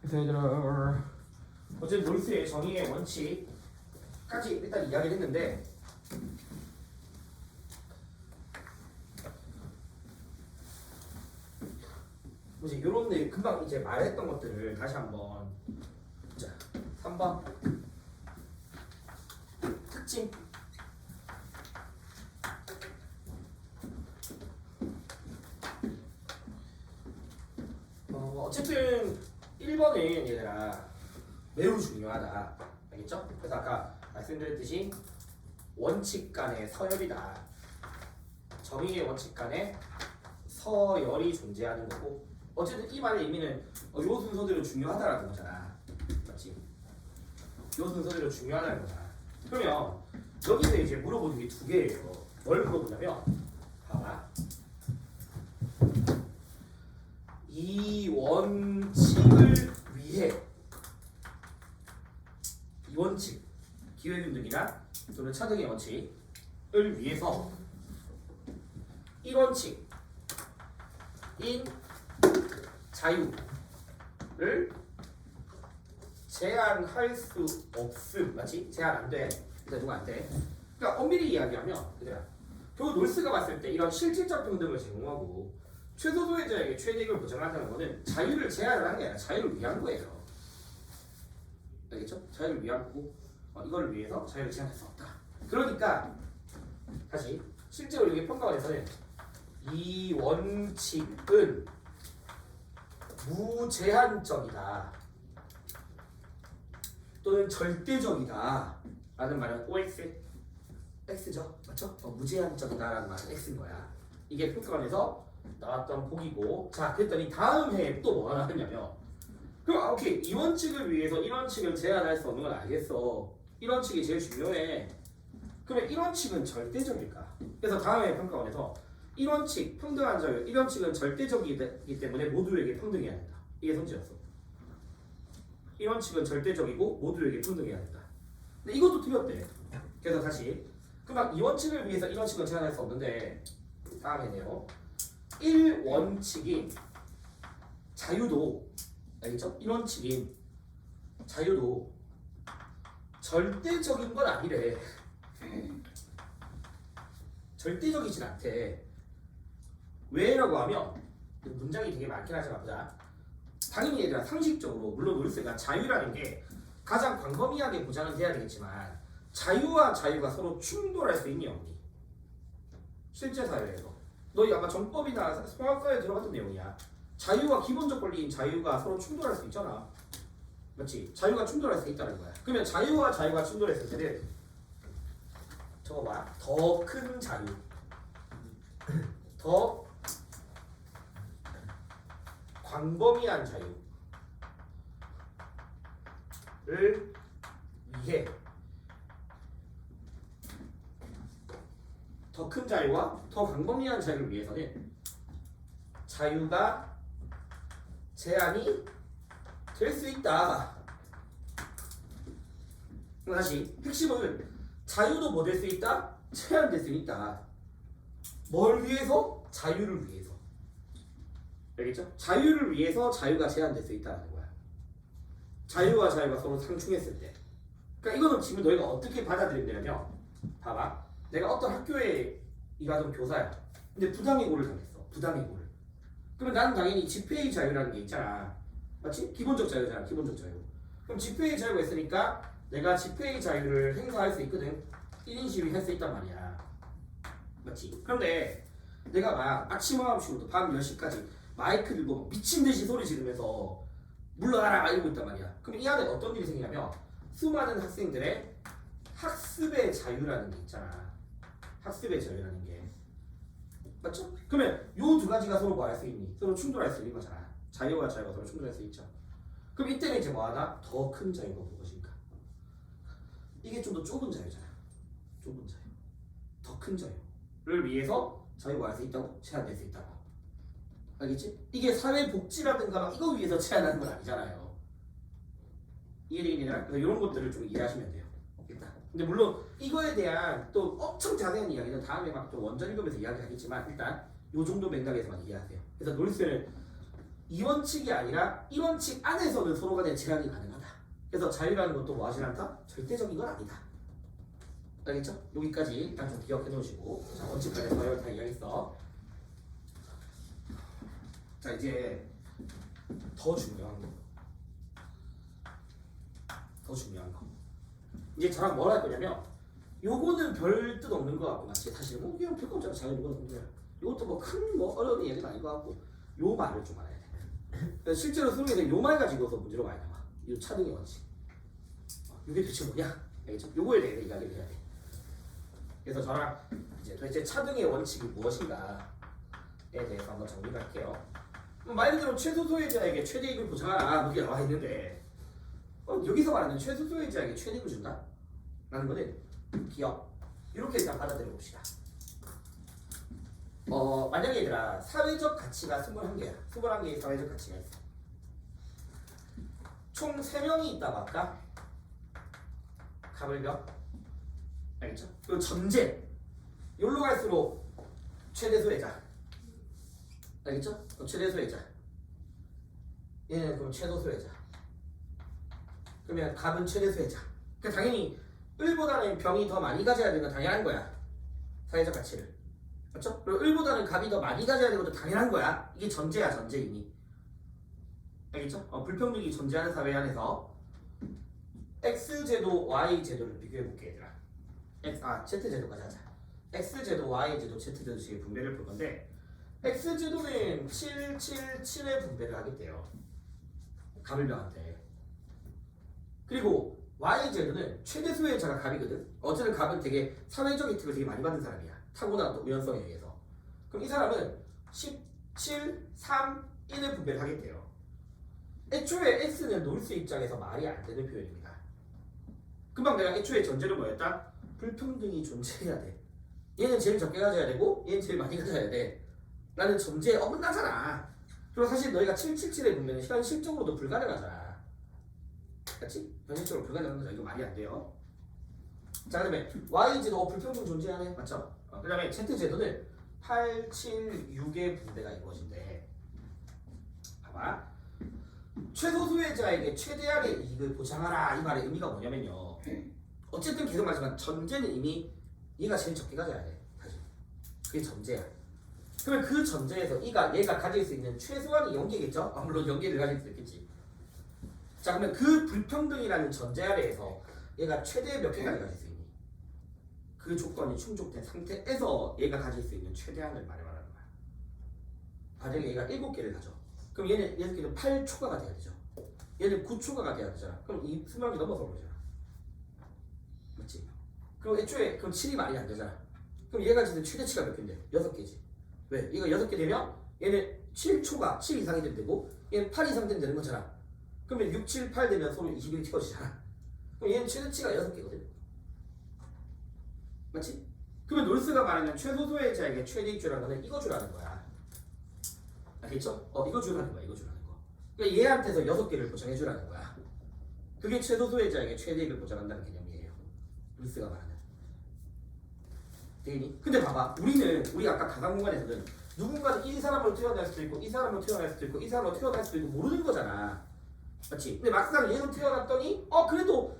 그래서 얘들아 어쨌든 놀스의 정의의 원칙까지 일단 이야기를 했는데 이제 요런 데 금방 이제 말했던 것들을 다시 한번 자 3번 특징 어쨌든 1번은 얘들아 매우 중요하다 알겠죠? 그래서 아까 말씀드렸듯이 원칙 간의 서열이다 정의의 원칙 간의 서열이 존재하는 거고 어쨌든 이 말의 의미는 요 순서대로 중요하다라는 거잖아 맞지? 요 순서대로 중요하다는 거잖아 그러면 여기서 이제 물어보는 게 두 개예요 뭘 물어보냐면 봐봐 이 원칙을 위해 이 원칙 기회균등이나 또는 차등의 원칙을 위해서 이 원칙인 자유를 제한할 수 없음 맞지? 제한 안 돼. 근데 누가 안 돼? 그러니까 엄밀히 이야기하면 얘들아 결국 놀스가 봤을 때 이런 실질적 평등을 제공하고 최소 소외자에게 최대익을 보장한다는 것은 자유를 제한을 하는 게 아니라 자유를 위한 거예요. 알겠죠? 자유를 위한 거고 이걸 위해서 자유를 제한할 수 없다. 그러니까 다시 실제로 여기 평가원에서는 이 원칙은 무제한적이다 또는 절대적이다 라는 말은 OX X죠? 맞죠? 무제한적이다 라는 말은 X인 거야. 이게 평가원에서 나왔던 보기고 자 그랬더니 다음 해에 또 뭐가 나왔냐면 그럼 오케이 이 원칙을 위해서 이 원칙을 제한할 수 없는 건 알겠어 이 원칙이 제일 중요해 그러면 이 원칙은 절대적일까? 그래서 다음 해 평가원에서 이 원칙 평등한 자유 이 원칙은 절대적이기 때문에 모두에게 평등해야 된다 이게 성질이었어 이 원칙은 절대적이고 모두에게 평등해야 된다 근데 이것도 틀렸대 그래서 다시 그럼 이 원칙을 위해서 이 원칙은 제한할 수 없는데 다음 해네요 1원칙인 자유도 알겠죠? 1원칙인 자유도 절대적인 건 아니래 절대적이진 않대 왜라고 하면 문장이 되게 많긴 하지만 보자 당연히 얘들아 상식적으로 물론 놀스가 자유라는 게 가장 광범위하게 보장은 돼야 되겠지만 자유와 자유가 서로 충돌할 수 있니 없니? 실제 사회에서 너희 아마 정법이나 성악사에 들어갔던 내용이야. 자유와 기본적 권리인 자유가 서로 충돌할 수 있잖아. 맞지? 자유가 충돌할 수 있다는 거야. 그러면 자유와 자유가 충돌했을 때는 저거 봐. 더 큰 자유. 더 광범위한 자유를 위해 더 큰 자유와 더 광범위한 자유를 위해서는 자유가 제한이 될 수 있다. 다시 핵심은 자유도 뭐 될 수 있다? 제한될 수 있다. 뭘 위해서? 자유를 위해서. 알겠죠? 자유를 위해서 자유가 제한될 수 있다는 거야. 자유와 자유가 서로 상충했을 때. 그러니까 이거는 지금 너희가 어떻게 받아들이냐면 봐봐. 내가 어떤 학교에 일하던 교사야. 근데 부당해고를 당했어. 부당해고를. 그러면 나는 당연히 집회의 자유라는 게 있잖아. 맞지? 기본적 자유잖아. 기본적 자유. 그럼 집회의 자유가 있으니까 내가 집회의 자유를 행사할 수 있거든. 1인 시위 할 수 있단 말이야. 맞지? 그런데 내가 막 아침 9시부터 밤 10시까지 마이크 들고 미친 듯이 소리 지르면서 물러나라 이러고 있단 말이야. 그럼 이 안에 어떤 일이 생기냐면 수많은 학생들의 학습의 자유라는 게 있잖아. 학습의 자유라는 게 맞죠? 그러면 요 두 가지가 서로 뭐 할 수 있니? 서로 충돌할 수 있는 거잖아. 자유와 자유가 서로 충돌할 수 있죠. 그럼 이때는 이제 뭐 하나? 더 큰 자유가 무엇인가? 이게 좀 더 좁은 자유잖아. 좁은 자유. 더 큰 자유를 위해서 자유가 할 수 있다고? 제한될 수 있다고. 알겠지? 이게 사회복지라든가 막 이거 위해서 제한하는 건 아니잖아요. 이해되겠냐? 그래서 이런 것들을 좀 이해하시면 돼요. 일단. 근데 물론 이거에 대한 또 엄청 자세한 이야기는 다음에 막 또 원전 읽으면서 이야기하겠지만 일단 요 정도 맥락에서만 이해하세요. 그래서 놀스는 이 원칙이 아니라 이 원칙 안에서는 서로 간에 제한이 가능하다. 그래서 자유라는 것도 뭐 하진 않다? 절대적인 건 아니다. 알겠죠? 여기까지 일단 좀 기억해 놓으시고, 자, 원칙 관련해서 다 이야기했어. 자, 이제 더 중요한 거. 이제 저랑 뭘 할 거냐면, 요거는 별 뜻 없는 거 같고, 맞지? 사실 뭐 그냥 별거 없잖아. 자유 이거는 그냥. 요것도 뭐 큰 뭐 어려운 얘기는 아닌 것 같고, 요 말을 좀 알아야 돼. 실제로 수능에서 요 말 가지고서 문제로 많이 나와. 이 차등의 원칙. 이게 도대체 뭐냐? 알겠죠? 요거에 대해서 이야기를 해야 돼. 그래서 저랑 이제 도대체 차등의 원칙이 무엇인가에 대해서 한번 정리를 할게요. 말 그대로 최소 소유자에게 최대 이익을 보장하라, 이렇게 나와 있는데, 여기서 말하는 최소 소유자에게 최대 이익을 준다? 라는 거는 기업. 이렇게 일단 받아들여 봅시다. 만약에 얘들아, 사회적 가치가 21개야. 21개의 사회적 가치가 있어. 총 3명이 있다고 할까? 가불병. 알겠죠? 그리고 전제. 여기로 갈수록 최대 소유자. 알겠죠? 최대 소유자. 얘는 그럼 최소 소유자. 그러면 갑은 최대 소유자. 그러니까 당연히 을보다는 병이 더 많이 가져야 되는 건 당연한 거야. 사회적 가치를. 맞죠? 그리고 을보다는 갑이 더 많이 가져야 되는 것도 당연한 거야. 이게 전제야, 전제 이미. 알겠죠? 불평등이 존재하는 사회 안에서 X제도, Y제도를 비교해볼게, 얘들아. Z제도까지 하자. X제도, Y제도, Z제도 식의 분배를 볼 건데, X제도는 7, 7, 7의 분배를 하겠대요. 갑을병한테. 그리고 Y제도는 최대 소유자가 갑이거든. 어쨌든 갑은 되게 사회적 혜택을 되게 많이 받는 사람이야. 타고난 또 우연성에 의해서. 그럼 이 사람은 17, 3, 1의 분배를 하겠대요. 애초에 X는 놀수 입장에서 말이 안 되는 표현입니다. 금방 내가 애초에 전제는 뭐였다? 불평등이 존재해야 돼. 얘는 제일 적게 가져야 되고 얘는 제일 많이 가져야 돼. 라는 전제에 어긋나잖아. 그리고 사실 너희가 777에 보면 현실적으로도 불가능하잖아. 그렇지? 현실적으로 불가능한 거죠. 이거 말이 안 돼요. 자, 그 다음에 Y제도 불평등 존재하네. 맞죠? 그 다음에 Z제도는 8, 7, 6의 분배가 이루어진대. 봐봐. 최소 소유자에게 최대한의 이익을 보장하라, 이 말의 의미가 뭐냐면요, 어쨌든 계속 말하지만 전제는 이미 얘가 제일 적게 가져야 돼. 사실 그게 전제야. 그러면 그 전제에서 얘가 가질 수 있는 최소한의 연계겠죠? 물론 연계를 가질 수 있겠지. 자, 그러면 그 불평등이라는 전제 아래에서 얘가 최대 몇 개까지 가질 수 있니? 그 조건이 충족된 상태에서 얘가 가질 수 있는 최대한을 말하는 거야. 만약에 얘가 7개를 가져. 그럼 얘는 6개는 8초가가 돼야 되죠. 얘는 9초가가 돼야 되잖아. 그럼 이 20개 넘어서 그러잖아. 맞지? 그럼 애초에 그럼 7이 말이 안 되잖아. 그럼 얘가 지금 최대치가 몇 개인데? 6개지. 왜? 얘가 6개 되면 얘는 7초가 7 이상이 되고 얘는 8 이상 되면 되는 거잖아. 그러면 6, 7, 8 되면 서로 21이 채워지잖아. 그럼 얘는 최대치가 6개거든. 맞지? 그러면 놀스가 말하는 최소 소유자에게 최대익 주라는 거는 이거 주라는 거야. 알겠죠? 이거 주라는 거야. 이거 주라는 거. 그러니까 얘한테서 6개를 보장해 주라는 거야. 그게 최소 소유자에게 최대익을 보장한다는 개념이에요. 놀스가 말하는. 되니? 근데 봐봐. 우리 아까 가상 공간에서는 누군가는 이 사람으로 태어날 수도 있고 이 사람으로 태어날 수도 있고 이 사람으로 태어날 수도 있고 모르는 거잖아. 맞지? 근데 막상 얘로 태어났더니 그래도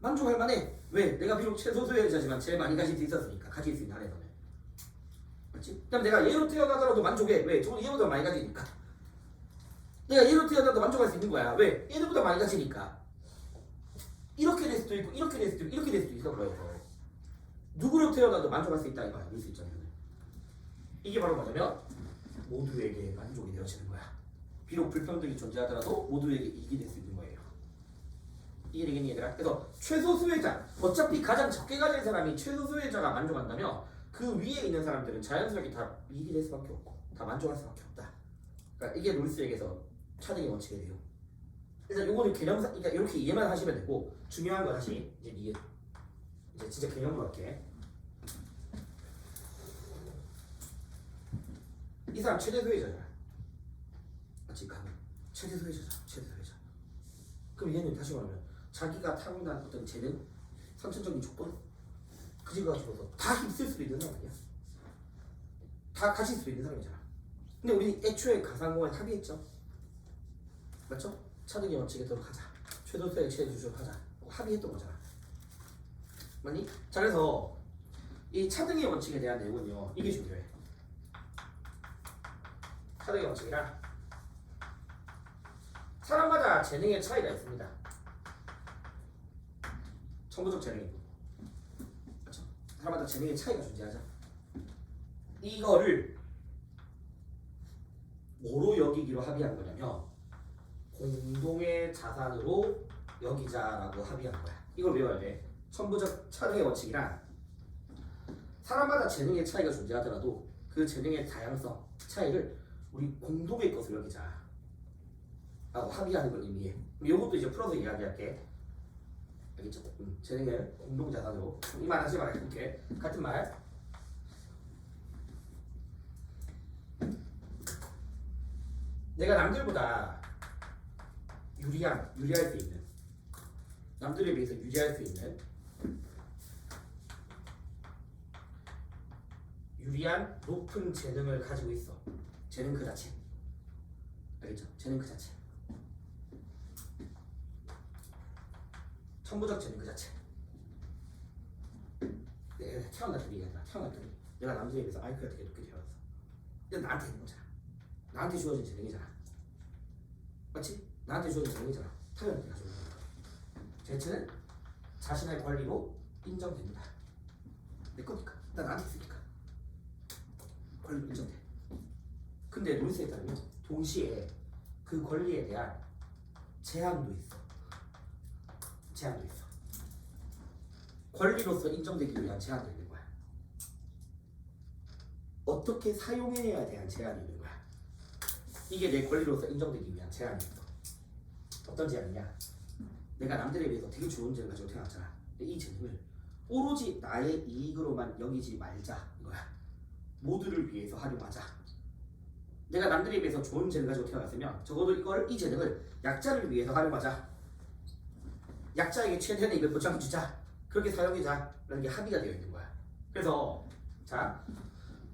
만족할 만해. 왜? 내가 비록 최소 소유자지만 제일 많이 가질 수 있었으니까. 가질 수 있는 한에서는. 맞지? 그럼 내가 얘로 태어나더라도 만족해. 왜? 저는 얘보다 많이 가지니까. 내가 얘로 태어나도 만족할 수 있는 거야. 왜? 얘들보다 많이 가지니까. 이렇게 될 수도 있고 이렇게 될 수도 있고 이렇게 될 수도 있어. 그래서 누구로 태어나도 만족할 수 있다 이거야. 놀수 입장에서는. 이게 바로 뭐냐면 모두에게 만족이 되어지는 거야. 비록 불평등이 존재하더라도 모두에게 이익이 될 수 있는 거예요. 이게 되겠니 얘들아? 그래서 최소 소유자, 어차피 가장 적게 가진 사람이 최소 소유자가 만족한다면 그 위에 있는 사람들은 자연스럽게 다 이익이 될 수밖에 없고 다 만족할 수밖에 없다. 그러니까 이게 놀스에게서 차등의 원칙이에요. 그래서 요거는 개념상, 그러니까 이렇게 이해만 하시면 되고, 중요한 거 다시 이제 진짜 개념으로 할게. 이 사람 최대 소유자잖아. 맞지? 최대 소유자잖아. 최대 소유자. 그럼 얘는 다시 말하면 자기가 타고난 어떤 재능, 선천적인 조건, 그지가 가지고서 다 힘쓸 수도 있는 사람 아니야? 다 가질 수도 있는 사람이잖아. 근데 우리 애초에 가상공간 합의했죠? 맞죠? 차등의 원칙에 들어가자. 최소수의 최대 주식하자. 합의했던 거잖아. 맞니? 자 그래서 이 차등의 원칙에 대한 내용은요. 이게 중요해. 차등의 원칙이란 사람마다 재능의 차이가 있습니다. 천부적 재능이고, 그렇죠? 사람마다 재능의 차이가 존재하죠. 이거를 뭐로 여기기로 합의한 거냐면 공동의 자산으로 여기자라고 합의한 거야. 이걸 외워야 돼. 천부적 차등의 원칙이란 사람마다 재능의 차이가 존재하더라도 그 재능의 다양성 차이를 우리 공동의 것으로 여기자 라고 합의하는 걸 의미해. 이것도 이제 풀어서 이야기할게. 알겠죠? 재능을 공동자산으로. 이 말 하지 말아요. 이렇게 같은 말. 내가 남들보다 유리할 수 있는, 남들에 비해서 유리할 수 있는 유리한 높은 재능을 가지고 있어. 재능 그 자체. 알겠죠? 재능 그 자체. 천부적 재능 그 자체. 내가 태어났더니 내가 남들에 비해서 IQ가 되게 높게 태어났어. 이건 나한테 있는 거잖아. 나한테 주어진 재능이잖아. 맞지? 나한테 주어진 재능이잖아. 타고난 게 가지고 있는 거야. 재능은 자신의 권리로 인정됩니다. 내 거니까. 나 나한테 있으니까. 권리로 인정돼. 근데 룰스에 따르면 동시에 그 권리에 대한 제한도 있어. 제한도 있어. 권리로서 인정되기 위한 제한도 있는 거야. 어떻게 사용해야 대한 제한이 있는 거야. 이게 내 권리로서 인정되기 위한 제한이 있어. 어떤 제한이냐? 내가 남들에 비해서 되게 좋은 재능을 가지고 태어났잖아. 이 재능을 오로지 나의 이익으로만 여기지 말자 이거야. 모두를 위해서 활용하자. 내가 남들에 비해서 좋은 재능을 가지고 태어났으면 적어도 이 재능을 약자를 위해서 활용하자. 약자에게 최대한의 이익을 보장해주자. 그렇게 사용하자라는 게 합의가 되어 있는 거야. 그래서 자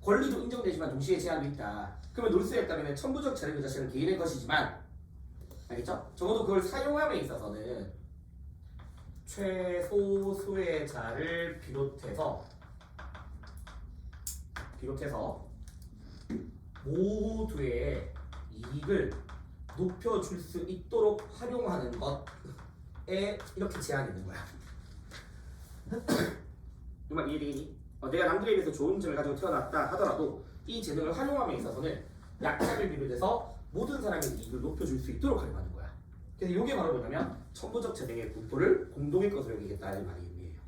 권리도 인정되지만 동시에 제한도 있다. 그러면 놀수에 따르면 천부적 재능 그 자체는 개인의 것이지만, 알겠죠? 적어도 그걸 사용함에 있어서는 최소수의 자를 비롯해서 모두의 이익을 높여줄 수 있도록 활용하는 것에 이렇게 제한이 있는 거야. 정말 이해되니? 내가 남들에 비해서 좋은 재능을 가지고 태어났다 하더라도 이 재능을 활용함에 있어서는 약자를 비롯해서 모든 사람의 이익을 높여줄 수 있도록 활용하는 거야. 그래서 이게 바로 뭐냐면 천부적 재능의 분포를 공동의 것으로 여기겠다는 말이 의미해요.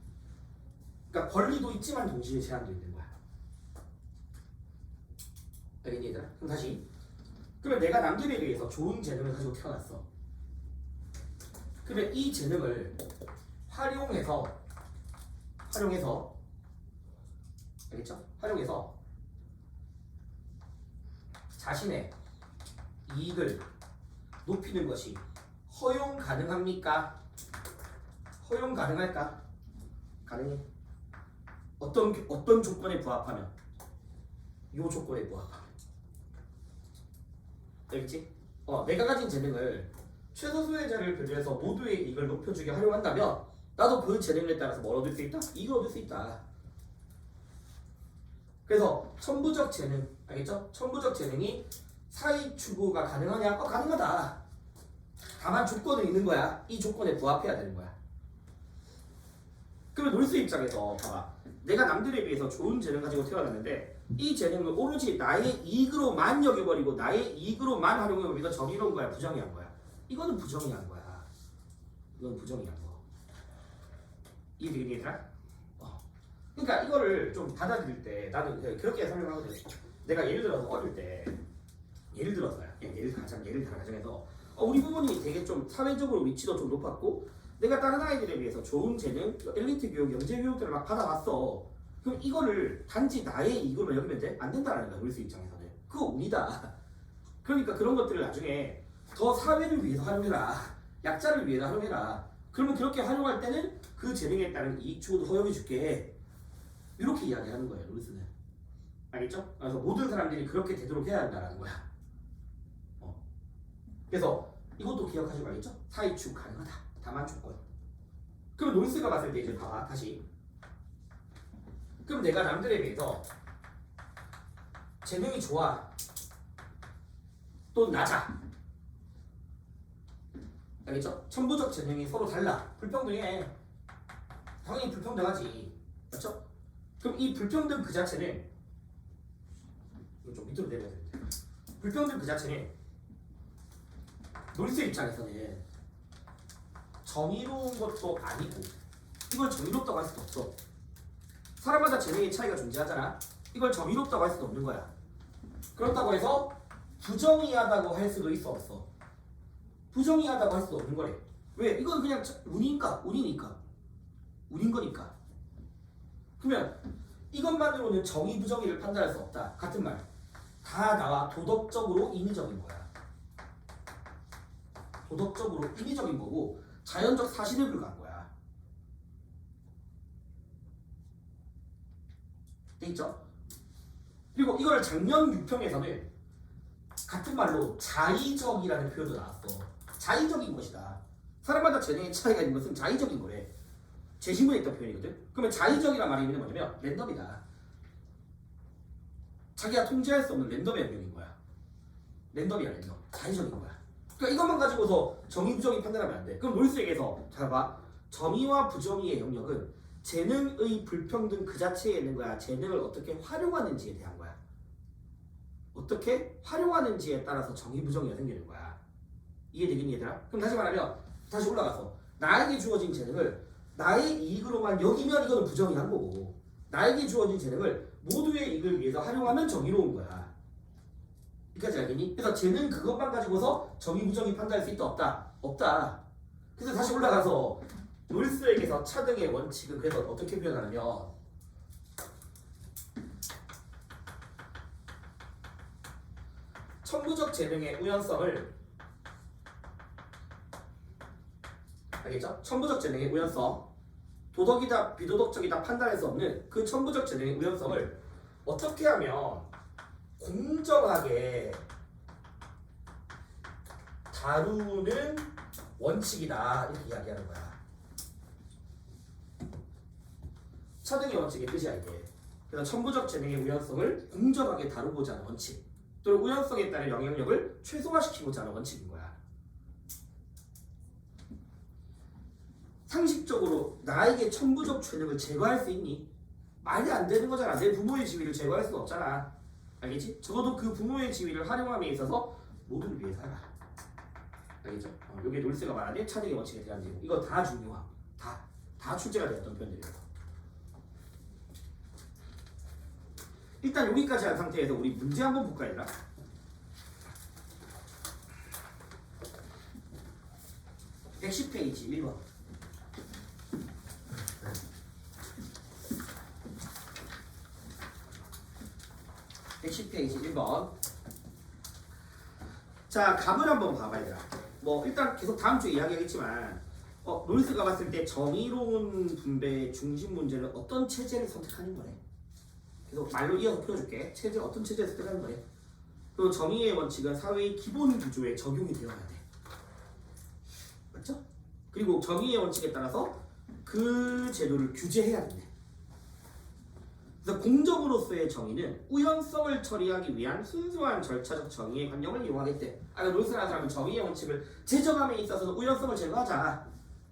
그러니까 권리도 있지만 동시에 제한도 있는 거야. 알겠니 얘들아? 그럼 다시. 그러면 내가 남들에 비해서 좋은 재능을 가지고 태어났어. 그러면 이 재능을 활용해서 알겠죠? 활용해서 자신의 이익을 높이는 것이 허용 가능합니까? 허용 가능할까? 가능해. 어떤 조건에 부합하면? 요 조건에 부합하면. 알겠지? 내가 가진 재능을 최소수의 자를 배려해서 모두의 이익을 높여주게 활용한다면 나도 그 재능에 따라서 뭘 얻을 수 있다? 이익을 얻을 수 있다. 그래서 천부적 재능, 알겠죠? 천부적 재능이 사익 추구가 가능하냐? 가능하다. 다만 조건은 있는 거야. 이 조건에 부합해야 되는 거야. 그러면 놀수 입장에서 봐봐. 내가 남들에 비해서 좋은 재능 가지고 태어났는데 이 재능을 오로지 나의 이익으로만 여겨버리고 나의 이익으로만 활용해버리니까 정의로운 거야? 부정의한 거야? 이거는 부정의한 거야. 이건 부정의한 거. 이해되겠니 얘들아? 그러니까 이거를 좀 받아들일 때 나는 그렇게 설명하거든. 내가 예를 들어서 어릴 때 예를 가정해서 우리 부모님이 되게 좀 사회적으로 위치도 좀 높았고 내가 다른 아이들에 비해서 좋은 재능, 엘리트 교육, 영재 교육들을 막 받아왔어. 그럼 이거를 단지 나의 이익으로 여기면 돼? 안 된다라는 거야. 우리 입장에서는 그거 운이다. 그러니까 그런 것들을 나중에 더 사회를 위해서 활용해라. 약자를 위해서 활용해라. 그러면 그렇게 활용할 때는 그 재능에 따른 이익 추구도 허용해줄게. 이렇게 이야기하는 거예요. 룰스는. 알겠죠? 그래서 모든 사람들이 그렇게 되도록 해야 한다라는 거야. 그래서 이것도 기억하시고 알겠죠? 사이축 가능하다. 다만 조건. 그럼 논스가 봤을 때 이제 봐봐 다시. 그럼 내가 남들에 비해서 재능이 좋아 또 낮아. 알겠죠? 천부적 재능이 서로 달라. 불평등해. 당연히 불평등하지. 맞죠? 그럼 이 불평등 그 자체는 이거 좀 밑으로 내려야 되는데 불평등 그 자체는 논스 입장에서는 정의로운 것도 아니고 이걸 정의롭다고 할 수도 없어. 사람마다 재능의 차이가 존재하잖아. 이걸 정의롭다고 할 수도 없는 거야. 그렇다고 해서 부정의하다고 할 수도 있어 없어? 부정의하다고 할 수도 없는 거래. 왜? 이건 그냥 운이니까. 운인 거니까. 그러면 이것만으로는 정의 부정의를 판단할 수 없다. 같은 말. 다 나와 도덕적으로 인위적인 거야. 도덕적으로 인위적인 거고 자연적 사실에 불과한 거야. 되겠죠? 그리고 이걸 작년 6평에서는 같은 말로 자의적이라는 표현도 나왔어. 자의적인 것이다. 사람마다 재능의 차이가 있는 것은 자의적인 거래. 제시문에 있던 표현이거든. 그러면 자의적이란 말이 있는 뭐냐면 랜덤이다. 자기가 통제할 수 없는 랜덤의 영역인 거야. 랜덤이야 랜덤. 자의적인 거야. 그러니까 이것만 가지고서 정의 부정의 판단하면 안 돼. 그럼 논스에게서 잘 봐. 정의와 부정의의 영역은 재능의 불평등 그 자체에 있는 거야. 재능을 어떻게 활용하는지에 대한 거야. 어떻게 활용하는지에 따라서 정의 부정의가 생기는 거야. 이해되겠니 얘들아? 그럼 다시 말하면 다시 올라가서 나에게 주어진 재능을 나의 이익으로만 여기면 이거는 부정의한 거고 나에게 주어진 재능을 모두의 이익을 위해서 활용하면 정의로운 거야. 여기까지 알겠니? 그래서 재능 그것만 가지고서 정의 부정의 판단할 수 있다 없다? 없다. 그래서 다시 올라가서 롤스에게서 차등의 원칙은 그래서 어떻게 표현하냐면 천부적 재능의 우연성을 알겠죠? 천부적 재능의 우연성 도덕이다 비도덕적이다 판단할 수 없는 그 천부적 재능의 우연성을 어떻게 하면 공정하게 다루는 원칙이다 이렇게 이야기하는 거야. 차등의 원칙의 뜻이야 이게. 그래서 천부적 재능의 우연성을 공정하게 다루고자 하는 원칙 또는 우연성에 따른 영향력을 최소화시키고자 하는 원칙인 거야. 상식적으로 나에게 천부적 재능을 제거할 수 있니? 말이 안 되는 거잖아. 내 부모의 지위를 제거할 수가 없잖아. 알겠지? 적어도 그 부모의 지위를 활용함에 있어서 모두를 위해서 하라. 알겠죠? 이게 놀스가 말하는 차등의 원칙에 대한 내용. 이거 다 중요함. 다 출제가 되었던 표현들이에요. 일단 여기까지 한 상태에서 우리 문제 한번 볼까 얘들아? (110페이지) 1번 110페이지 1번. 자, 감을 한번 봐봐 얘들아. 뭐 일단 계속 다음 주에 이야기하겠지만 롤스가 봤을 때 정의로운 분배의 중심 문제는 어떤 체제를 선택하는 거래. 계속 말로 이어서 풀어줄게. 체제 어떤 체제를 선택하는 거래. 그리고 정의의 원칙은 사회의 기본 구조에 적용이 되어야 돼. 맞죠? 그리고 정의의 원칙에 따라서 그 제도를 규제해야 된대. 그래서 공적으로서의 정의는 우연성을 처리하기 위한 순수한 절차적 정의의 관념을 이용하겠대. 롤스라는 사람은 정의의 원칙을 제정함에 있어서는 우연성을 제거하자.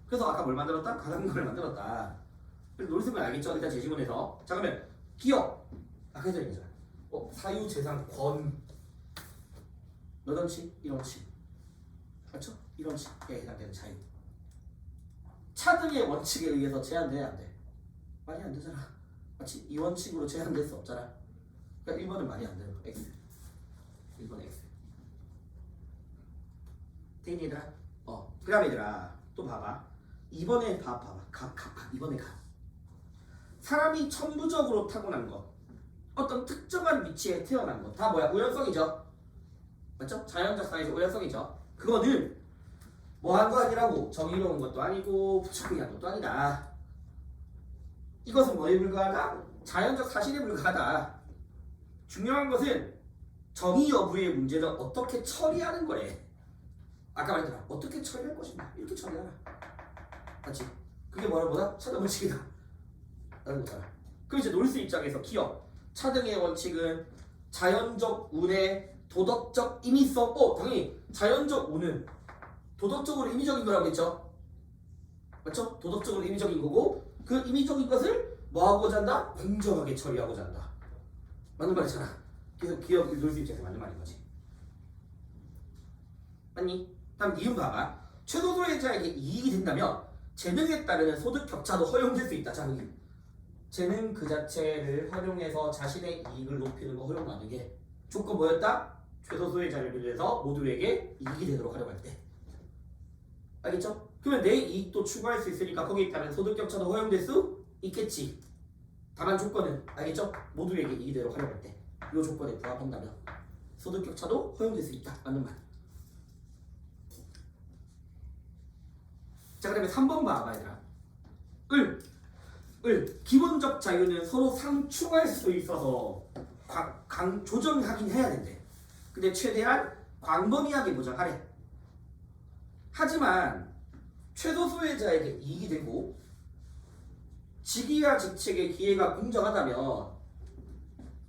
그래서 아까 뭘 만들었다? 가상문을 만들었다. 그래서 롤스는 알겠죠? 일단 제시문에서. 자 그러면 기업. 아까 전에 얘기잖아. 사유재산권 몇 원칙? 1원칙. 맞죠? 1원칙에 해당되는 자유. 차등의 원칙에 의해서 제한돼야 안 돼. 말이 안 되잖아. 마치 2원칙으로 제한될 수 없잖아. 그러니까 1번은 말이 안 되는 거. X. 1번 X. 되겠니 얘들아? 그 다음에 얘들아 또 봐봐. 2번에 봐봐. 각. 2번에 각. 사람이 천부적으로 타고난 것. 어떤 특정한 위치에 태어난 것. 다 뭐야? 우연성이죠. 맞죠? 자연적 사회적 우연성이죠. 그거는 뭐한 거 아니라고. 정의로운 것도 아니고 부정의한 것도 아니다. 이것은 뭐에 불과하다? 자연적 사실에 불과하다. 중요한 것은 정의 여부의 문제를 어떻게 처리하는 거래. 아까 말했잖아. 어떻게 처리할 것인가 이렇게 처리하라. 맞지? 그게 뭐라 보다 차등 원칙이다 라는 거잖아. 그럼 이제 놀스 입장에서 기억 차등의 원칙은 자연적 운의 도덕적 임의성. 당연히 자연적 운은 도덕적으로 임의적인 거라고 했죠. 맞죠? 도덕적으로 임의적인 거고 그 임의적인 것을 뭐 하고자 한다? 공정하게 처리하고자 한다. 맞는 말이잖아. 계속 기억 놀스 입장에서 맞는 말인 거지. 맞니? 다음 니은 봐봐. 최소 소유자에게 이익이 된다면 재능에 따르는 소득 격차도 허용될 수 있다. 자 여기 재능 그 자체를 활용해서 자신의 이익을 높이는 거 허용 안 되게 조건 뭐였다? 최소 소유자를 비롯해서 모두에게 이익이 되도록 하려고 할 때. 알겠죠? 그러면 내 이익도 추구할 수 있으니까 거기에 따른 소득 격차도 허용될 수 있겠지. 다만 조건은 알겠죠? 모두에게 이익이 되도록 하려고 할 때. 이 조건에 부합한다면 소득 격차도 허용될 수 있다. 맞는 말. 자 그다음에 3번 봐봐 얘들아. 기본적 자유는 서로 상충할 수 있어서 조정하긴 해야 된대. 근데 최대한 광범위하게 보장하래. 하지만 최소 소외자에게 이익이 되고 직위와 직책의 기회가 공정하다면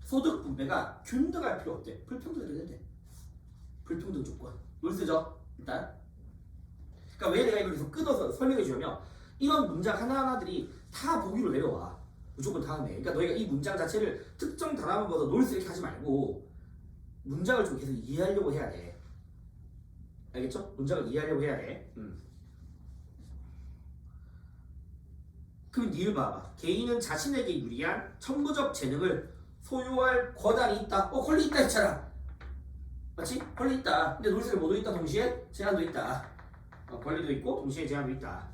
소득 분배가 균등할 필요 없대. 불평등이 된대. 불평등 조건. 뭘 쓰죠? 일단 그러니까 왜 내가 이걸 계속 끊어서 설명해 주냐면 이런 문장 하나하나들이 다 보기로 내려와. 무조건 다음에. 그러니까 너희가 이 문장 자체를 특정 단어만 봐서 놀스 이렇게 하지 말고 문장을 좀 계속 이해하려고 해야 돼. 알겠죠? 문장을 이해하려고 해야 돼. 그럼 니을 봐봐. 개인은 자신에게 유리한 천부적 재능을 소유할 권한이 있다. 권리 있다 했잖아. 맞지? 권리 있다. 근데 놀스에 뭐도 있다. 동시에 제한도 있다. 권리도 있고 동시에 제한도 있다.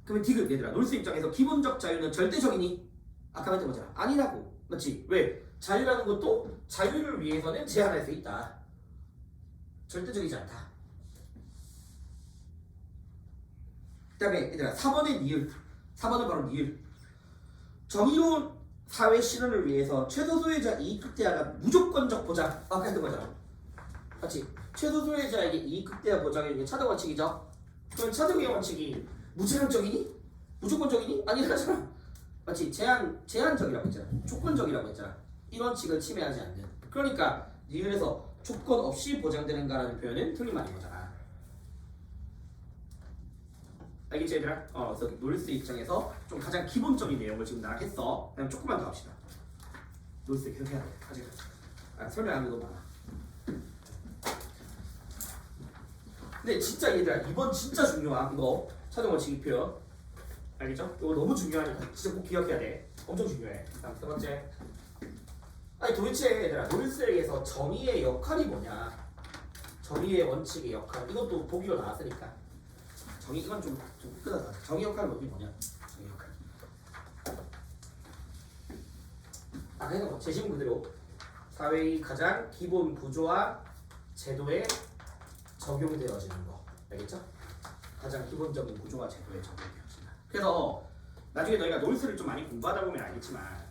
그러면 디귿 얘들아. 놀스 입장에서 기본적 자유는 절대적이니? 아까 말했던 거잖아. 아니라고. 맞지? 왜? 자유라는 것도 자유를 위해서는 제한할 수 있다. 절대적이지 않다. 그 다음에 얘들아 4번의 니을. 4번은 바로 니을. 정의로운 사회 실현을 위해서 최소 소유자 이익 극대화가 무조건적 보장. 아까 했던 거잖아. 맞지? 최소 소유자에게 이익 극대화 보장이 이게 차등 원칙이죠. 그럼 차등의 원칙이 무제한적이니? 무조건적이니? 아니라잖아. 맞지? 제한적이라고 했잖아. 조건적이라고 했잖아. 이 원칙을 침해하지 않는. 그러니까 니을에서 조건 없이 보장되는가라는 표현은 틀린 말인 거잖아. 알겠지 얘들아? 그래서 놀스 입장에서 좀 가장 기본적인 내용을 지금 나랑 했어. 그럼 조금만 더 합시다. 놀스 계속 해야 돼. 아직 설명하는 거 많아. 근데 진짜 얘들아 이번 진짜 중요한 이거 차등 원칙 표현. 알겠죠? 이거 너무 중요하니까 진짜 꼭 기억해야 돼. 엄청 중요해. 다음 세 번째. 아니 도대체 얘들아 놀스에게서 정의의 역할이 뭐냐? 정의의 원칙의 역할. 이것도 보기로 나왔으니까. 정의 이건 좀 끄다가 정의 역할은 뭐냐? 정의 역할. 아까 했던 거 제시문 그대로 사회의 가장 기본 구조와 제도에 적용되어지는 거. 알겠죠? 가장 기본적인 구조와 제도에 적용되어진다. 그래서 나중에 너희가 놀스를 좀 많이 공부하다 보면 알겠지만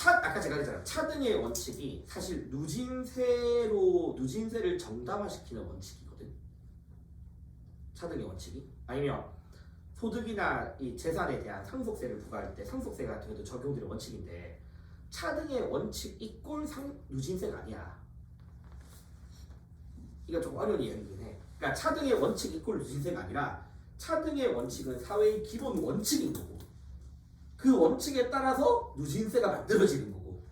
아까 제가 그랬잖아. 차등의 원칙이 사실 누진세를 정당화시키는 원칙이거든. 차등의 원칙이. 아니면 소득이나 이 재산에 대한 상속세를 부과할 때 상속세 같은 것도 적용되는 원칙인데 차등의 원칙 이꼴 누진세가 아니야. 이거 좀 어려운 이야기긴 해. 그러니까 차등의 원칙 이꼴 누진세가 아니라 차등의 원칙은 사회의 기본 원칙인 거고 그 원칙에 따라서 누진세가 만들어지는 거고.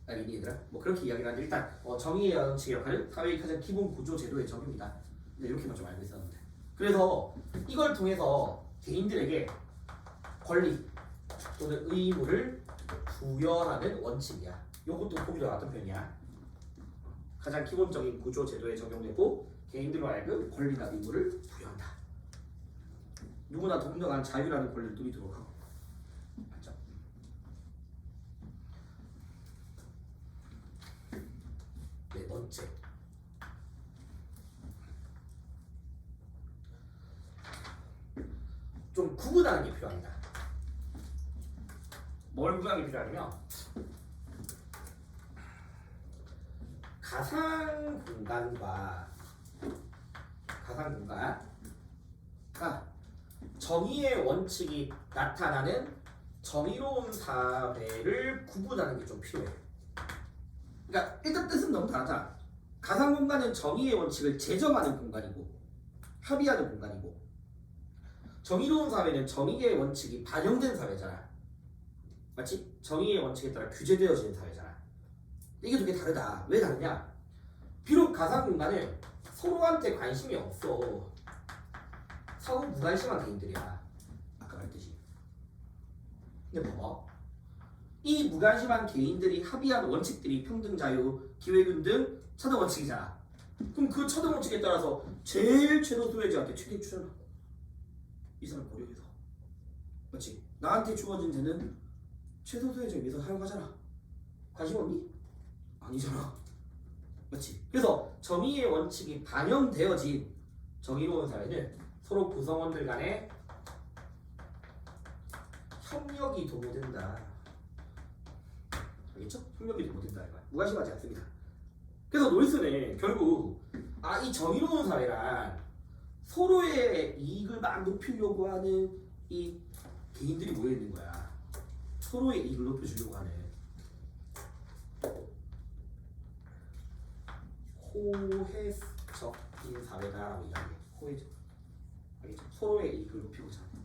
알겠니 얘들아? 뭐 그렇게 이야기를 하는데 일단 정의의 원칙의 역할은 사회의 가장 기본 구조 제도의 적용이다. 이렇게만 좀 알고 있었는데 그래서 이걸 통해서 개인들에게 권리 또는 의무를 부여하는 원칙이야. 요것도 보기로 나왔던 표현이야. 가장 기본적인 구조 제도에 적용되고 개인들로 하여금 권리나 의무를 부여한다. 누구나 동등한 자유라는 권리를 누리도록 하고. 맞죠? 네 번째. 좀 구분하는 게 필요합니다. 뭘 구분하는 게 필요하냐면 가상 공간과 가상 공간과 정의의 원칙이 나타나는 정의로운 사회를 구분하는 게 좀 필요해. 그러니까 일단 뜻은 너무 다르잖아. 가상 공간은 정의의 원칙을 제정하는 공간이고 합의하는 공간이고, 정의로운 사회는 정의의 원칙이 반영된 사회잖아. 맞지? 정의의 원칙에 따라 규제되어지는 사회잖아. 이게 되게 다르다. 왜 다르냐? 비록 가상 공간은 서로한테 관심이 없어. 서로 무관심한 개인들이야. 아까 말했듯이. 근데 봐봐. 이 무관심한 개인들이 합의한 원칙들이 평등, 자유, 기회균 등 차등 원칙이잖아. 그럼 그 차등 원칙에 따라서 제일 최소 소외자한테 최대 주잖아. 이 사람 고려해서. 맞지? 나한테 주어진 죄는 최소 소외자에 비해서 사용하잖아. 관심 없니? 아니잖아. 맞지? 그래서 정의의 원칙이 반영되어진 정의로운 사회는 서로 구성원들 간에 협력이 도모된다. 알겠죠? 협력이 도모된다. 무관심하지 않습니다. 그래서 노이스는 결국 이 정의로운 사회란 서로의 이익을 막 높이려고 하는 이 개인들이 모여 있는 거야. 서로의 이익을 높여주려고 하는 호혜적인 사회다라고 이야기해. 호혜적. 알겠죠? 서로의 이익을 높이고자 하는.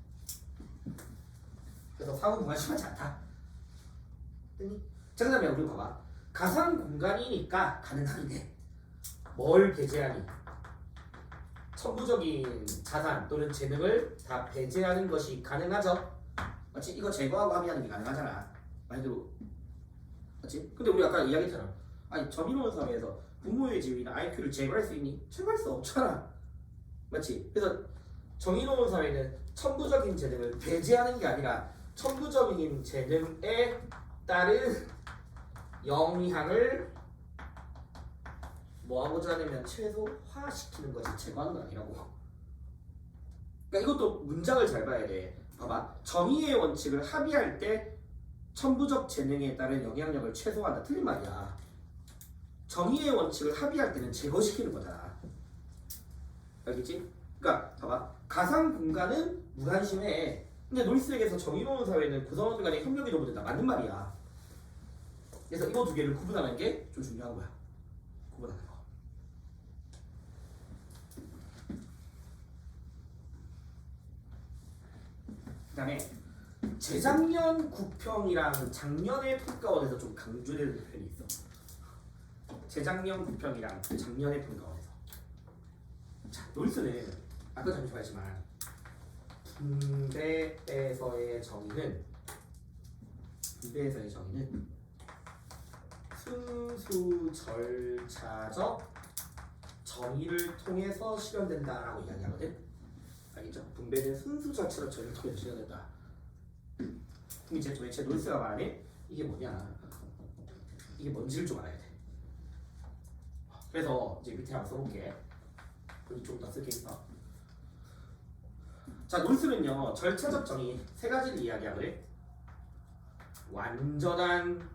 그래서 사후 무관심하지 않다. 됐니? 자, 그 다음에 우리 봐봐. 가상 공간이니까 가능하네. 뭘 배제하니? 천부적인 자산 또는 재능을 다 배제하는 것이 가능하죠. 맞지? 이거 제거하고 합의하는 게 가능하잖아. 많이 들어. 맞지? 근데 우리 아까 이야기했잖아. 아니 정의로운 사회에서 부모의 지위나 IQ를 제거할 수 있니? 제거할 수 없잖아. 맞지? 그래서 정의로운 사회는 천부적인 재능을 배제하는 게 아니라 천부적인 재능에 따른 영향을 뭐하고자 하냐면 최소화시키는 거지, 제거하는 건 아니라고. 그러니까 이것도 문장을 잘 봐야 돼. 봐봐. 정의의 원칙을 합의할 때 천부적 재능에 따른 영향력을 최소화한다. 틀린 말이야. 정의의 원칙을 합의할 때는 제거시키는 거잖아. 알겠지? 그러니까 봐봐. 가상 공간은 무관심해. 근데 노이스에게서 정의로운 사회는 구성원들 간의 협력이 도모된다. 맞는 말이야. 그래서 이거 두 개를 구분하는 게 좀 중요한 거야. 구분하는 거. 그 다음에 재작년 구평이랑 작년의 평가원에서 좀 강조되는 표현이 있어. 재작년 구평이랑 작년의 평가원에서. 자, 노이스는 아까 잠시 말했지만 분배에서의 정의는 순수 절차적 정의를 통해서 실현된다라고 이야기하거든. 알겠죠? 분배는 순수 절차적 정의를 통해서 실현된다. 그럼 이제 도대체 노이스가 말하는 이게 뭐냐? 이게 뭔지를 좀 알아야 돼. 그래서 이제 밑에 한번 써볼게. 여기 좀 더 쓸게 있어. 자, 노이스는요 절차적 정의 세 가지를 이야기하거든. 완전한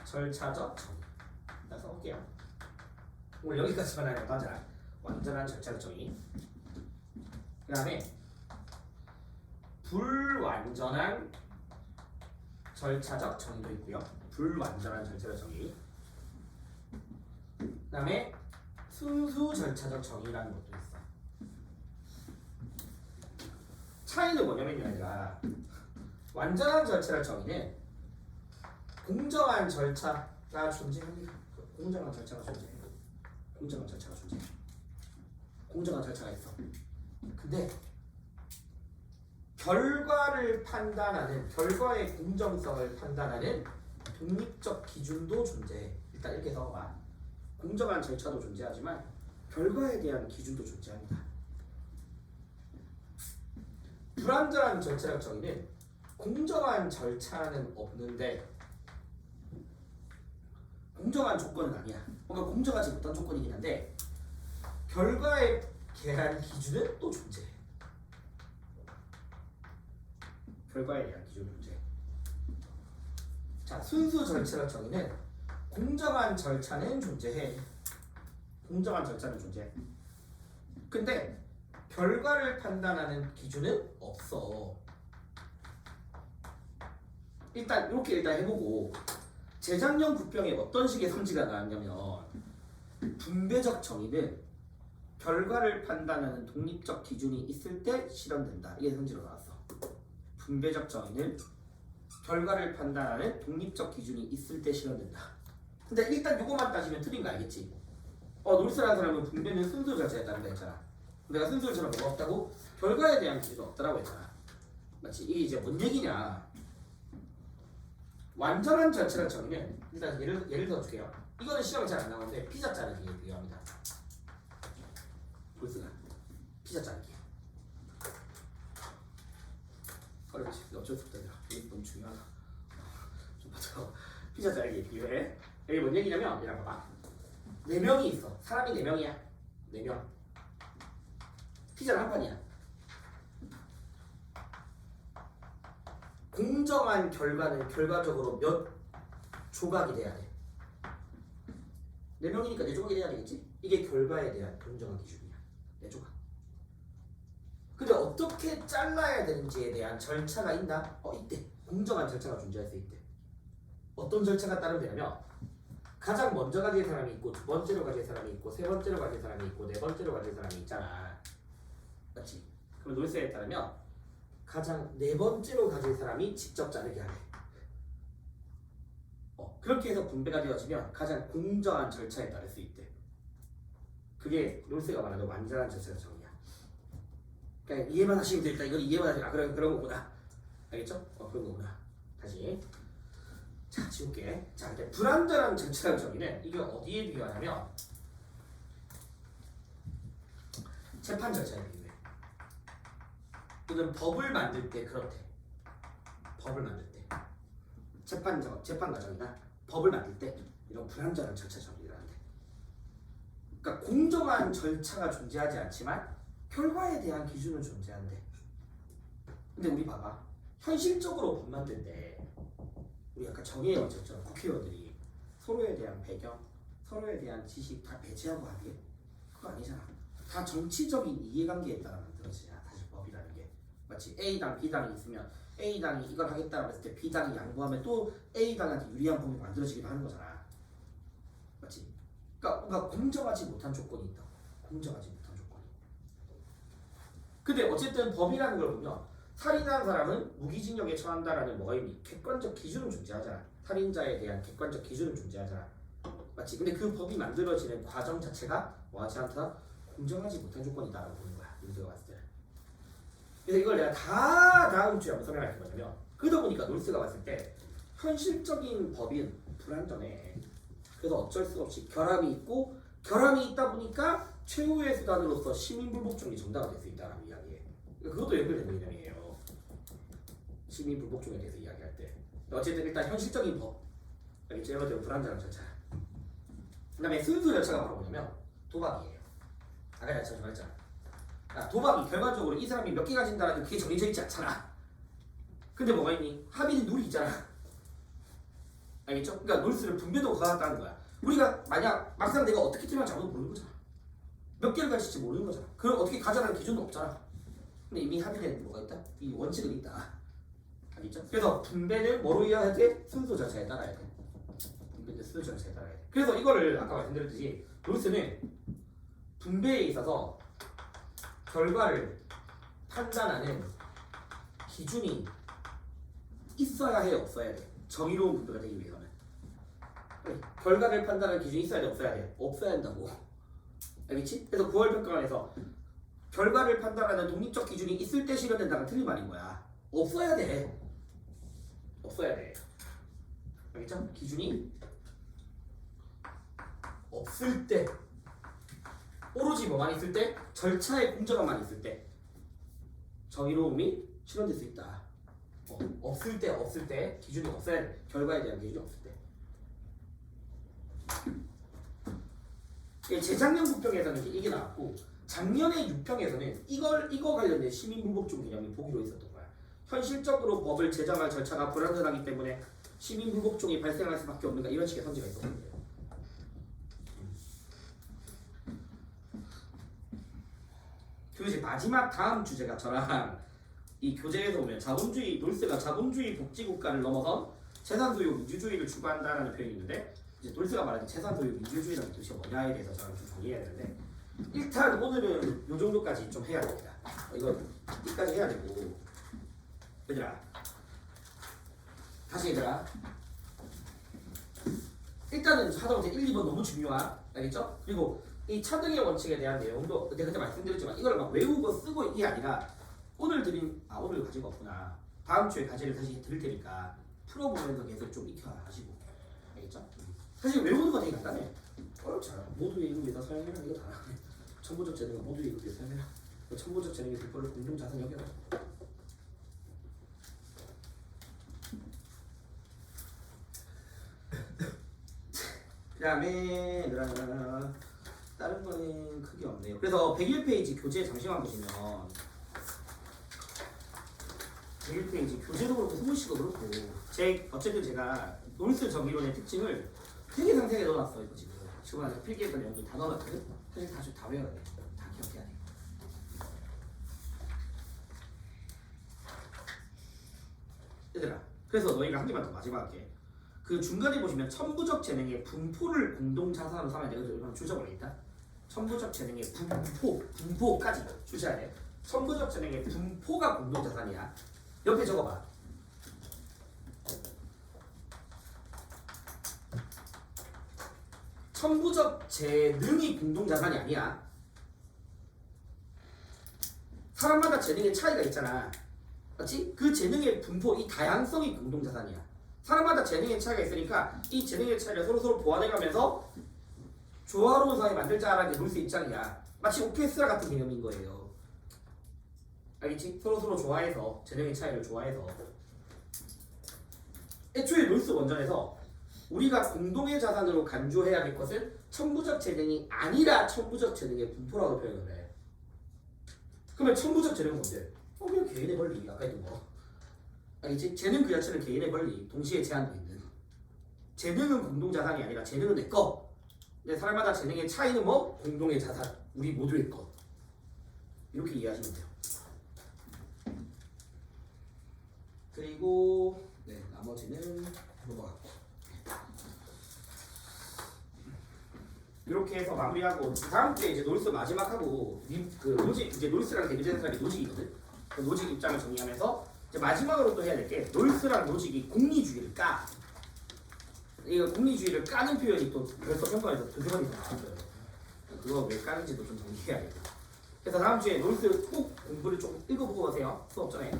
절차적 정의. 일단 써볼게요. 오늘 여기까지만 하려고 하자. 완전한 절차적 정의. 그 다음에 불완전한 절차적 정의도 있고요. 불완전한 절차적 정의. 그 다음에 순수 절차적 정의라는 것도 있어. 차이는 뭐냐면요, 얘들아. 완전한 절차적 정의는 공정한 절차가 존재합니다. 공정한 절차가 존재해요. 공정한 절차가 존재해요. 공정한 절차가 있어. 근데 결과를 판단하는, 결과의 공정성을 판단하는 독립적 기준도 존재해. 일단 이렇게 적어봐. 공정한 절차도 존재하지만 결과에 대한 기준도 존재합니다. 불완전한 절차적 정의는 공정한 절차는 없는데 공정한 조건은 아니야. 뭔가 공정하지 못한 조건이긴 한데 결과에 대한 기준은 또 존재해. 결과에 대한 기준은 존재해. 자, 순수 절차적 정의는 공정한 절차는 존재해. 공정한 절차는 존재해. 근데 결과를 판단하는 기준은 없어. 일단 해보고 재작년 국평에 어떤 식의 성지가 나왔냐면 분배적 정의는 결과를 판단하는 독립적 기준이 있을 때 실현된다. 이게 성지로 나왔어. 분배적 정의는 결과를 판단하는 독립적 기준이 있을 때 실현된다. 근데 일단 요거만 따지면 틀린 거 알겠지? 놀스라는 사람은 분배는 순수 절차에 따른다 했잖아. 내가 순수 절차가 뭐가 없다고? 결과에 대한 기준은 없다라고 했잖아. 맞지? 이게 이제 뭔 얘기냐? 완전한 절차를 정의는 일단 예를 들어 줄게요. 이거는 시험에 잘 안 나오는데 피자 자르기에 비유합니다. 볼스가 피자 자르기. 어렵지. 어쩔 수 없다. 이게 너무 중요하다. 좀 맞아. 피자 자르기에 비유해. 이게 뭔 얘기냐면 이랑 봐봐. 4명이 있어. 사람이 4명이야. 4명. 피자는 한 판이야. 공정한 결과는 결과적으로 몇 조각이 돼야 돼? 4명이니까 4조각이 돼야 되겠지? 이게 결과에 대한 공정한 기준이야. 4조각. 근데 어떻게 잘라야 되는지에 대한 절차가 있나? 있대. 공정한 절차가 존재할 수 있대. 어떤 절차가 따르면 되냐면 가장 먼저 가질 사람이 있고, 두 번째로 가질 사람이 있고, 세 번째로 가질 사람이 있고, 네 번째로 가질 사람이 있잖아. 맞지? 그럼 놀세에 따르면 가장 네 번째로 가질 사람이 직접 자르게 하래. 그렇게 해서 분배가 되어지면 가장 공정한 절차에 따를 수 있대. 그게 놀세가 말하는 완전한 절차의 정의야. 그러니까 이해만 하시면 되겠다. 이건 이해만 하시면 그런 거구나. 알겠죠? 그런 거구나. 다시. 자, 지울게. 자, 근데 불완전한 절차의 정의는 이게 어디에 비유하냐면 재판 절차에 비유해. 이건 법을 만들 때 그렇대. 법을 만들 때. 재판 과정이나 법을 만들 때 이런 불완전한 절차 정의를 한대. 그러니까 공정한 절차가 존재하지 않지만 결과에 대한 기준은 존재한대. 근데 우리 봐봐. 현실적으로 법 만들 때 우리 약간 정의의 원칙처럼 국회의원들이 서로에 대한 배경, 서로에 대한 지식 다 배제하고 하게? 그거 아니잖아. 다 정치적인 이해관계에 따라 만들어지잖아. 사실 법이라는 게. 마치 A당, B당이 있으면 A당이 이걸 하겠다고 했을 때 B당이 양보하면 또 A당한테 유리한 법이 만들어지기도 하는 거잖아. 맞지? 그러니까 뭔가 공정하지 못한 조건이 있다. 공정하지 못한 조건이. 근데 어쨌든 법이라는 걸 보면 살인한 사람은 무기징역에 처한다라는 뭐가 있니? 객관적 기준은 존재하잖아. 살인자에 대한 객관적 기준은 존재하잖아. 맞지? 근데 그 법이 만들어지는 과정 자체가 뭐하지 않다? 공정하지 못한 조건이다라고 보는 거야. 윤세가 봤을 때는. 그래서 이걸 내가 다 다음 주에 한번 설명할 거냐면 그러다 보니까 놀스가 봤을 때 현실적인 법인 불완전해. 그래서 어쩔 수 없이 결함이 있고 결함이 있다 보니까 최후의 수단으로서 시민불복종이 정당화 될 수 있다라고 이야기해. 그것도 연결되는 개념이에요. 시민불복종에 대해서 이야기할 때. 어쨌든 일단 현실적인 법. 알겠죠? 이것도 불완전한 절차. 그 다음에 순수 절차가 바로 뭐냐면 도박이에요. 아까 내가 전에 말했잖아. 도박이 결과적으로 이 사람이 몇 개 가진다라는 그게 정해져 있지 않잖아. 근데 뭐가 있니? 합의는 룰이 있잖아. 알겠죠? 그러니까 놀스를 분배도 가졌다는 거야. 우리가 만약 막상 내가 어떻게 팀할지 아무도 모르는 거잖아. 몇 개를 가질지 모르는 거잖아. 그걸 어떻게 가져라는 기준도 없잖아. 근데 이미 합의된 뭐가 있다? 이 원칙은 있다. 알겠죠? 그래서 분배는 뭐로 이해해야 돼? 순수 절차에 따라야 돼. 분배는 순수 절차에 따라야 돼. 그래서 이거를 아까 말씀드렸듯이 놀스는 분배에 있어서 결과를 판단하는 기준이 있어야 해, 없어야 돼? 정의로운 분배가 되기 위해서는 결과를 판단하는 기준이 있어야 돼, 없어야 돼? 없어야 한다고. 알겠지? 그래서 9월 평가원에서 결과를 판단하는 독립적 기준이 있을 때 실현된다는 틀린 말인 거야. 없어야 돼. 없어야 돼. 알겠죠? 기준이 없을 때, 오로지 뭐만 있을 때, 절차의 공정함만 있을 때 정의로움이 실현될 수 있다. 없을 때 기준이 없어야 돼. 결과에 대한 기준이 없을 때. 재작년 9평에서는 이게 나왔고 작년의 6평에서는 이거 관련된 시민불복종 개념이 보기로 있었던 거야. 현실적으로 법을 제정할 절차가 불완전하기 때문에 시민불복종이 발생할 수밖에 없는가 이런 식의 선지가 있었거든요. 그리고 이제 마지막 다음 주제가 저랑 이 교재에서 보면 자본주의 놀스가 자본주의 복지국가를 넘어선 재산소유 민주주의를 추구한다라는 표현이 있는데 이제 놀스가 말하는 재산소유 민주주의라는 뜻이 뭐냐에 대해서 저랑 좀 정리해야 되는데 일단 오늘은 요 정도까지 좀 해야 됩니다. 이거 여기까지 해야 되고 얘들아 다시 얘들아 일단은 하다못해 1, 2번 너무 중요한 알겠죠? 그리고 이 차등의 원칙에 대한 내용도 내가 그때 말씀드렸지만 이걸 막 외우고 쓰고 이게 아니라 오늘 오늘 가지고 없구나 다음 주에 과제를 다시 드릴 테니까 풀어보면서 계속 좀 익혀하시고 알겠죠? 사실 외우는 거 되게 간단해. 어렵잖아. 모두의 이익을 위해서 사용해라 이거 다. 천부적 재능은 모두의 이익을 위해서 사용해라. 천부적 재능의 불법을 공동자산 여겨라. 그 다음에 다른 거는 크게 없네요. 그래서 101페이지 교재 잠시만 보시면 101페이지 교재도 그렇고 소문식도 그렇고 어쨌든 제가 논술 정의론의 특징을 되게 상세하게 넣어놨어. 이거 지금 아직 필기했던 내용도 다 넣어놨거든. 사실 다 외워야 돼. 다 기억해야 돼. 얘들아 그래서 너희가 한 개만 더 마지막 할게. 그 중간에 보시면 천부적 재능의 분포를 공동자산으로 삼아야 돼. 그래서 줄여버리겠다. 천부적 재능의 분포까지 주셔야 돼. 천부적 재능의 분포가 공동자산이야. 옆에 적어봐. 천부적 재능이 공동자산이 아니야. 사람마다 재능의 차이가 있잖아. 맞지? 그 재능의 분포, 이 다양성이 공동자산이야. 사람마다 재능의 차이가 있으니까 이 재능의 차이를 서로 보완해가면서 조화로운 사회 만들자라는 게 놀스 입장이야. 마치 오케스트라 같은 개념인 거예요. 알겠지? 서로 좋아해서 재능의 차이를 좋아해서 애초에 놀스 원전에서 우리가 공동의 자산으로 간주해야 할 것은 천부적 재능이 아니라 천부적 재능의 분포라고 표현을 해. 그러면 천부적 재능은 뭔데? 그냥 개인의 권리 아까 했던 거. 알겠지? 재능 그 자체는 개인의 권리, 동시에 제한도 있는. 재능은 공동자산이 아니라 재능은 내 거. 근데 사람마다 재능의 차이는 뭐? 공동의 자산, 우리 모두의 것. 이렇게 이해하시면 돼요. 그리고 나머지는 넘어갔고 이렇게 해서 마무리하고 다음 주에 이제 놀스 마지막 하고 그 노직 이제 놀스랑 대비되는 사람이 노직이거든. 그 노직 입장을 정리하면서 이제 마지막으로 또 해야 될 게 놀스랑 노직이 공리주의를 까. 이거 공리주의를 까는 표현이 또 별서 평가에서 두 번이나 나왔어요. 그거 왜 까는지도 좀 정리해야겠다. 그래서 다음 주에 놀스 꼭 공부를 좀 읽어보고 오세요. 수업 전에.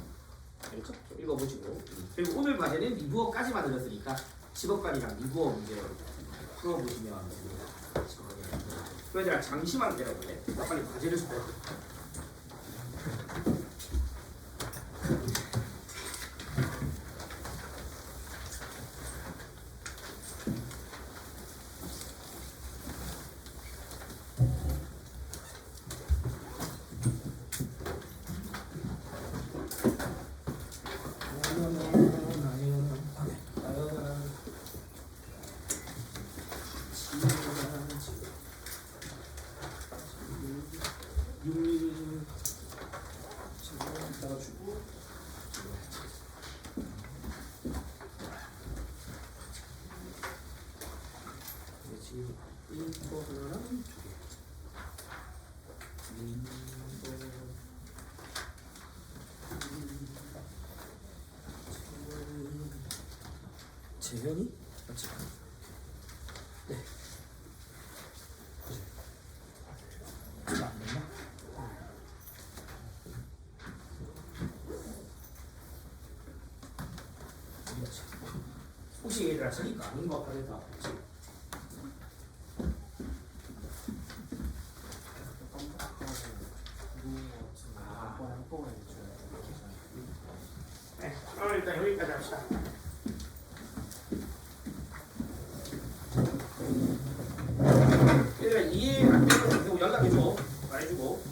알겠죠? 좀 읽어보시고 그리고 오늘 과제는 미부어까지만 들었으니까 직업관이랑 미부어 문제 풀어보시면 됩니다. 그러니까 잠시만 기다려볼래? 나 빨리 과제를 좀 해야 돼. 재현이? 맞지? 네. 그지? 안 됐나? 혹시 얘들아 저기가 아닌 것 같다 혹시? 네, 오늘 일단 여기까지 합시다. 얘들아 이해 안 되면 연락해줘. 말해주고.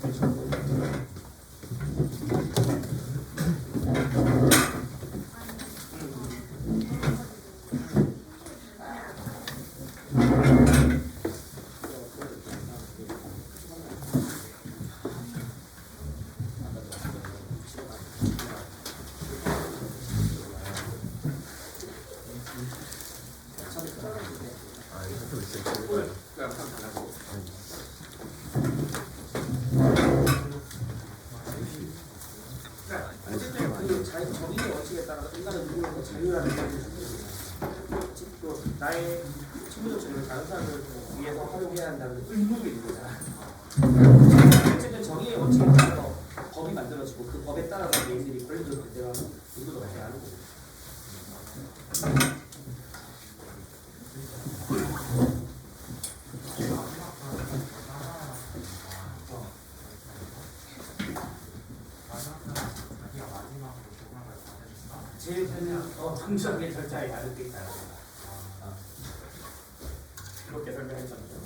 자유라는 것을 또 나의 친구들처럼 다른 사람들을 위해서 활용해야 한다는 의무도 있는 거잖아. 어쨌든 정의의 원칙에 따라서 법이 만들어지고 그 법에 따라서 개인들이 권리를 발생하고 의무도 발생하는 거고. 제일 정중하게 절차에 다를 게 있다. 그렇게 설명했잖아요.